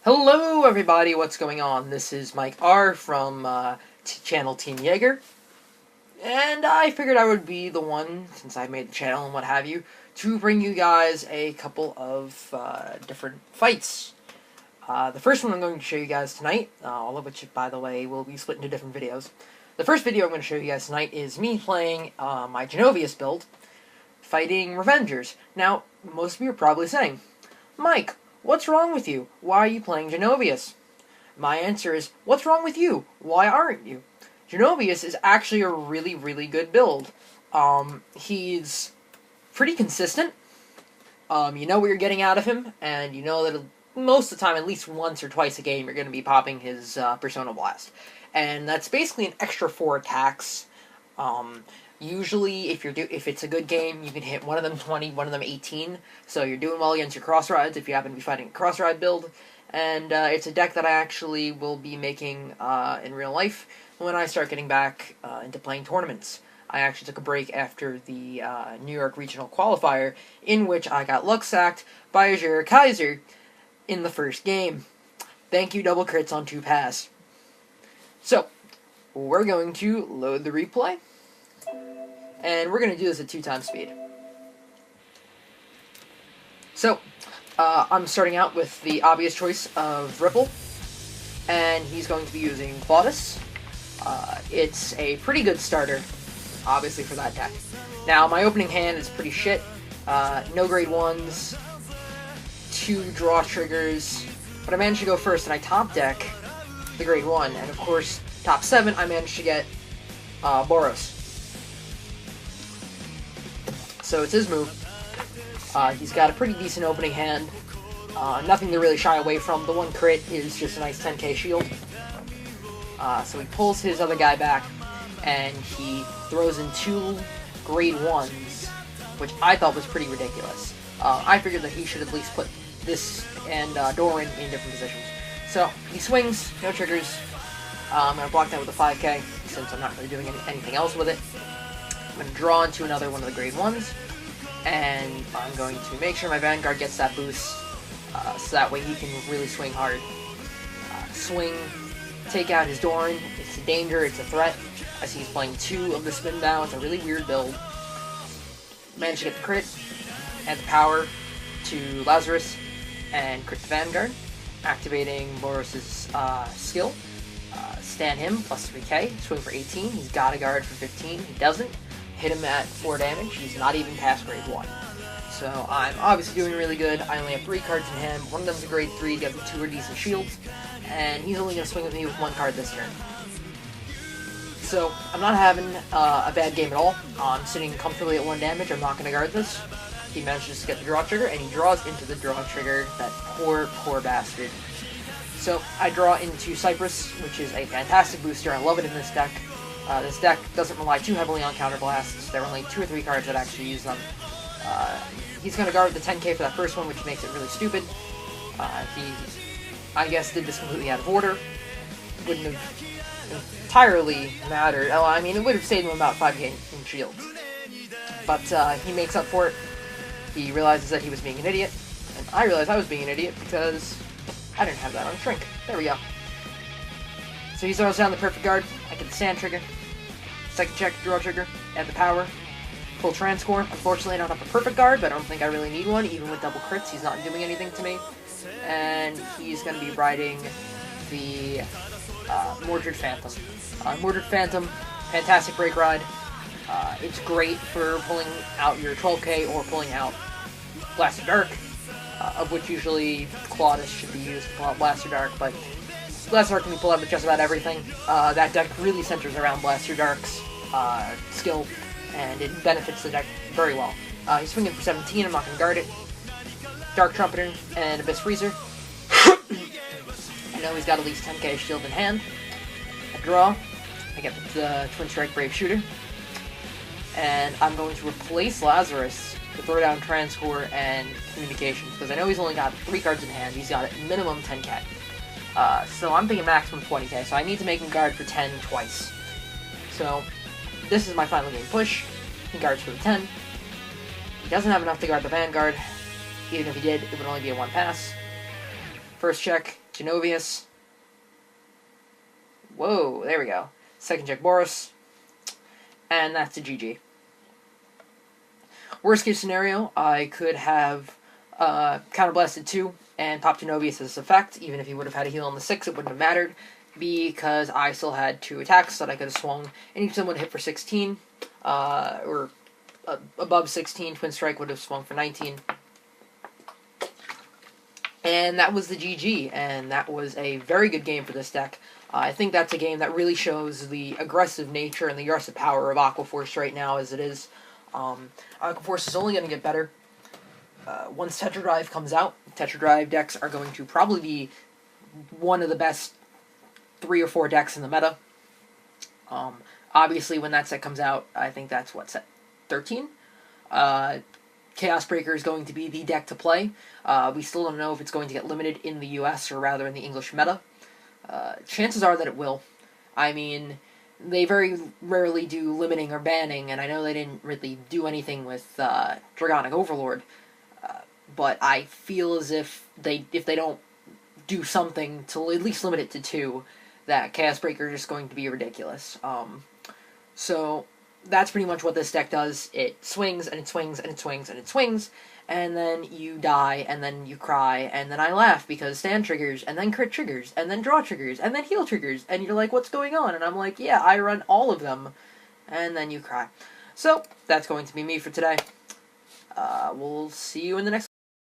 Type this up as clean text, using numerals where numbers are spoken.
Hello everybody, what's going on? This is Mike R from channel Team Jaeger, and I figured I would be the one, since I made the channel and what have you, to bring you guys a couple of different fights. The first one I'm going to show you guys tonight, all of which, by the way, will be split into different videos. The first video I'm going to show you guys tonight is me playing my Genovious build, fighting Revengers. Now, most of you are probably saying, Mike, what's wrong with you? Why are you playing Genovious? My answer is, what's wrong with you? Why aren't you? Genovious is actually a really, really good build. He's pretty consistent. You know what you're getting out of him, and you know that most of the time, at least once or twice a game, you're going to be popping his Persona Blast. And that's basically an extra 4 attacks. Usually, if it's a good game, you can hit one of them 20, one of them 18. So you're doing well against your cross rides if you happen to be fighting a cross ride build. And it's a deck that I actually will be making in real life when I start getting back into playing tournaments. I actually took a break after the New York Regional Qualifier, in which I got luck sacked by a Kaiser in the first game. Thank you, double crits on 2 pass. So, we're going to load the replay. And we're going to do this at 2 times speed. So, I'm starting out with the obvious choice of Ripple. And he's going to be using Claudus. It's a pretty good starter, obviously, for that deck. Now, my opening hand is pretty shit. No grade 1s, 2 draw triggers. But I managed to go first, and I top deck the grade 1. And, of course, top 7, I managed to get Boros. So it's his move. He's got a pretty decent opening hand. Nothing to really shy away from. The one crit is just a nice 10k shield. So he pulls his other guy back, and he throws in 2 grade 1s, which I thought was pretty ridiculous. I figured that he should at least put this and Doran in different positions. So he swings, no triggers. I'm going to block that with a 5k, since I'm not really doing anything else with it. I'm going to draw into another one of the grade 1s, and I'm going to make sure my Vanguard gets that boost, so that way he can really swing hard. Swing, take out his Doran. It's a danger, it's a threat. I see he's playing 2 of the spin down. It's a really weird build. Managed to get the crit, add the power to Lazarus, and crit the Vanguard, activating Boros' skill. Stand him, plus 3k, swing for 18. He's got a guard for 15. He doesn't. Hit him at 4 damage. He's not even past grade 1. So I'm obviously doing really good. I only have 3 cards in hand. One of them's a grade 3, the other 2 are decent shields. And he's only going to swing with me with 1 card this turn. So I'm not having a bad game at all. I'm sitting comfortably at 1 damage. I'm not going to guard this. He manages to get the draw trigger, and he draws into the draw trigger. That poor, poor bastard. So I draw into Cypress, which is a fantastic booster. I love it in this deck. This deck doesn't rely too heavily on counterblasts. There are only 2 or 3 cards that actually use them. He's going to guard the 10k for that first one, which makes it really stupid. He, I guess, did this completely out of order. Wouldn't have entirely mattered. Oh, I mean, it would have saved him about 5k in shields. But he makes up for it. He realizes that he was being an idiot. And I realized I was being an idiot because I didn't have that on Shrink. There we go. So he throws down the perfect guard. I get the stand trigger. Second check, draw trigger, add the power. Full transcore. Unfortunately, I don't have a perfect guard, but I don't think I really need one. Even with double crits, he's not doing anything to me. And he's going to be riding the Mordred Phantom. Mordred Phantom, fantastic break ride. It's great for pulling out your 12k or pulling out Blaster Dark, of which usually Claudus should be used to pull out Blaster Dark, but Blaster Dark can be pulled out with just about everything. That deck really centers around Blaster Dark's skill, and it benefits the deck very well. He's swinging for 17, I'm not going to guard it. Dark Trumpeter and Abyss Freezer. I know he's got at least 10k shield in hand. I draw. I get the Twin Strike Brave Shooter. And I'm going to replace Lazarus to throw down Transcore and Communications, because I know he's only got 3 cards in hand. He's got at minimum 10k. So I'm thinking maximum 20k, so I need to make him guard for 10 twice. So this is my final game push. He guards for the 10. He doesn't have enough to guard the Vanguard. Even if he did, it would only be a 1 pass. First check, Genovious. Whoa, there we go. Second check Boris. And that's a GG. Worst case scenario, I could have counterblasted 2 and popped Genovious as effect. Even if he would have had a heal on the 6, it wouldn't have mattered, because I still had 2 attacks that I could have swung, and each of them would hit for 16, or above 16. Twin Strike would have swung for 19. And that was the GG, and that was a very good game for this deck. I think that's a game that really shows the aggressive nature and the aggressive power of Aquaforce right now as it is. Aquaforce is only going to get better. Once Tetra Drive comes out, Tetra Drive decks are going to probably be one of the best 3 or 4 decks in the meta. Obviously, when that set comes out, I think that's, what, set 13? Chaos Breaker is going to be the deck to play. We still don't know if it's going to get limited in the US or rather in the English meta. Chances are that it will. I mean, they very rarely do limiting or banning, and I know they didn't really do anything with Dragonic Overlord, but I feel as if they don't do something to at least limit it to 2, that Chaos Breaker is just going to be ridiculous. So that's pretty much what this deck does. It swings, and it swings, and it swings, and it swings, and then you die, and then you cry, and then I laugh because stand triggers, and then crit triggers, and then draw triggers, and then heal triggers, and you're like, what's going on? And I'm like, yeah, I run all of them, and then you cry. So, that's going to be me for today. We'll see you in the next